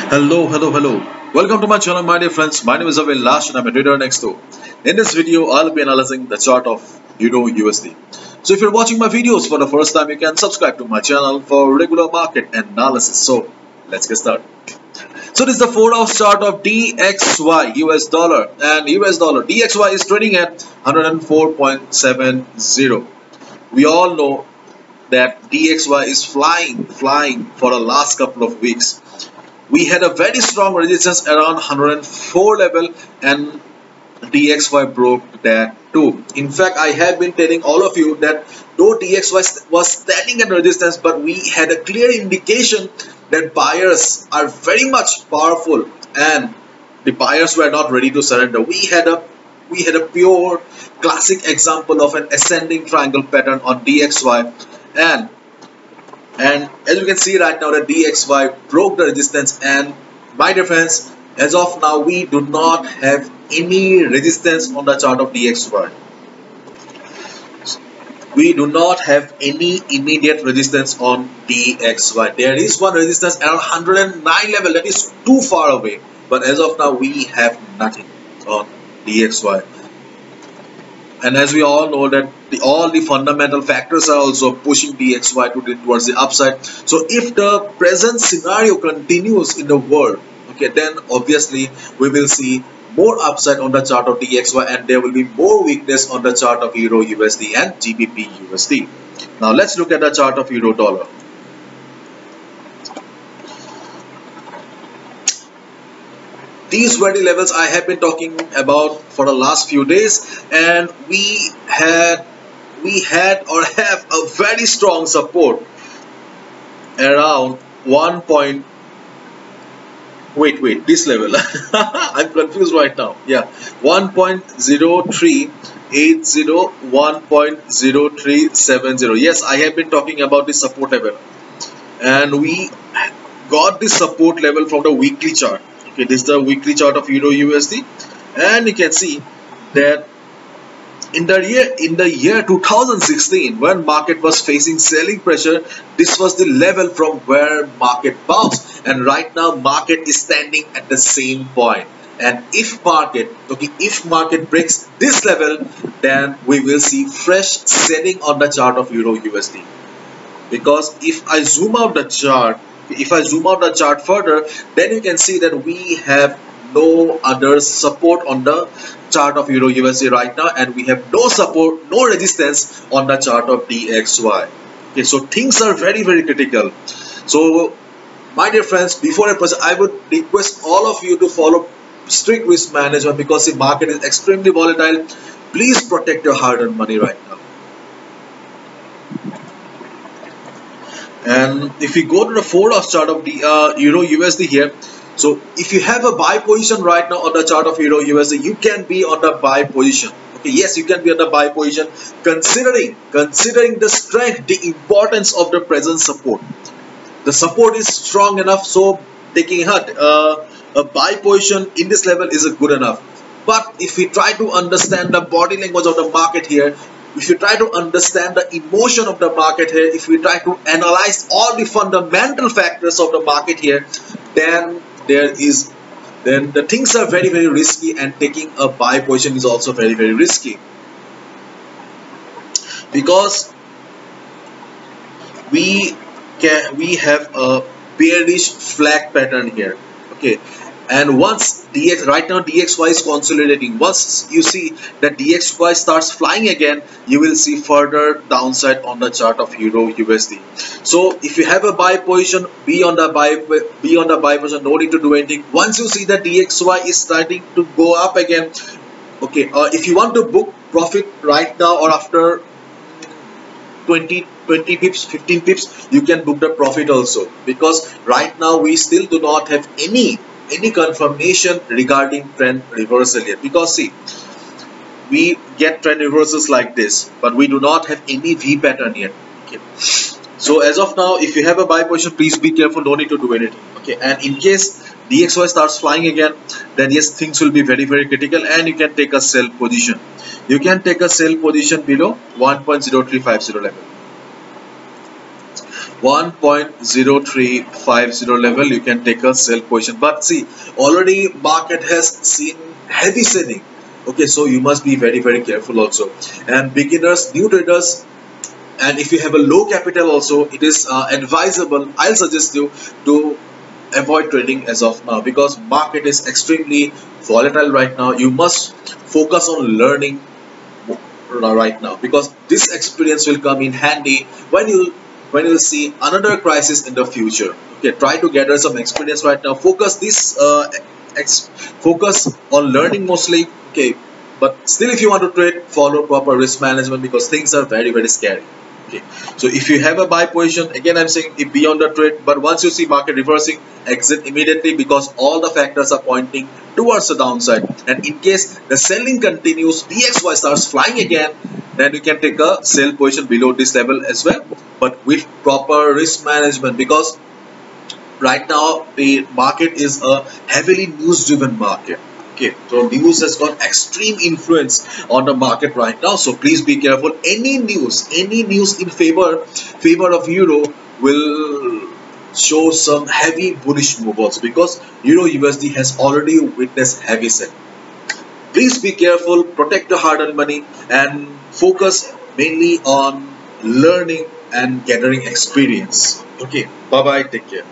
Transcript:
Hello. Welcome to my channel, my dear friends. My name is Avilash and I'm a trader next door. In this video, I'll be analyzing the chart of Euro USD. So if you're watching my videos for the first time, you can subscribe to my channel for regular market analysis. So let's get started. So this is the 4-hour chart of DXY US dollar, and US dollar DXY is trading at 104.70. We all know that DXY is flying for the last couple of weeks. We had a very strong resistance around 104 level, and DXY broke that too. In fact, I have been telling all of you that though DXY was standing at resistance, but we had a clear indication that buyers are very much powerful and the buyers were not ready to surrender. We had a pure classic example of an ascending triangle pattern on DXY, and as you can see right now, the DXY broke the resistance. And my dear friends, as of now, we do not have any resistance on the chart of DXY. We do not have any immediate resistance on DXY. There is one resistance around 109 level, that is too far away, but as of now we have nothing on DXY. And as we all know that all the fundamental factors are also pushing DXY towards the upside. So if the present scenario continues in the world, okay, then obviously we will see more upside on the chart of DXY, and there will be more weakness on the chart of Euro USD and GBP USD. Now let's look at the chart of Euro dollar. These were the levels I have been talking about for the last few days, and we had or have a very strong support around this level. I'm confused right now. Yeah, 1.0380, 1.0370. Yes, I have been talking about this support level, and we got this support level from the weekly chart. Okay, this is the weekly chart of Euro USD, and you can see that in the year 2016, when market was facing selling pressure, this was the level from where market bounced, and right now market is standing at the same point. And if market breaks this level, then we will see fresh selling on the chart of Euro USD. Because if I zoom out the chart further, then you can see that we have no other support on the chart of Euro USD right now, and we have no support, no resistance on the chart of DXY. Okay, so things are very critical. So my dear friends, before I proceed, I would request all of you to follow strict risk management, because the market is extremely volatile. Please protect your hard-earned money right now. And if we go to the 4-hour chart of the Euro USD here, so if you have a buy position right now on the chart of Euro USD, you can be on the buy position. Okay, yes, you can be on the buy position, considering the strength, the importance of the present support. The support is strong enough, so taking a buy position in this level is good enough. But if we try to understand the body language of the market here, if you try to understand the emotion of the market here, if we try to analyze all the fundamental factors of the market here, then the things are very risky, and taking a buy position is also very risky, because we have a bearish flag pattern here. Okay, and once right now DXY is consolidating, once you see that DXY starts flying again, you will see further downside on the chart of Euro USD. So if you have a buy position, be on the buy position, no need to do anything. Once you see that DXY is starting to go up again, okay, if you want to book profit right now or after 20 pips, 15 pips, you can book the profit also, because right now we still do not have any confirmation regarding trend reversal yet. Because see, we get trend reversals like this, but we do not have any V pattern yet. Okay, so as of now, if you have a buy position, please be careful, no need to do anything. Okay, and in case DXY starts flying again, then yes, things will be very critical, and you can take a sell position. You can take a sell position below 1.0350 level. 1.0350 level, you can take a sell position. But see, already market has seen heavy selling. Okay, so you must be very, very careful also. And beginners, new traders, and if you have a low capital also, it is advisable, I'll suggest you to avoid trading as of now, because market is extremely volatile right now. You must focus on learning right now, because this experience will come in handy when you see another crisis in the future. Okay, try to gather some experience right now. Focus on learning mostly. Okay, but still, if you want to trade, follow proper risk management, because things are very, very scary. Okay, so if you have a buy position, again I'm saying, if beyond the trade, but once you see market reversing, exit immediately, because all the factors are pointing towards the downside. And in case the selling continues, DXY starts flying again, then you can take a sell position below this level as well, but with proper risk management, because right now the market is a heavily news driven market. Okay, so news has got extreme influence on the market right now, so please be careful. Any news in favor of euro will show some heavy bullish movements, because euro USD has already witnessed heavy sell. Please be careful, protect the hard earned money, and focus mainly on learning and gathering experience. Okay, bye bye, take care.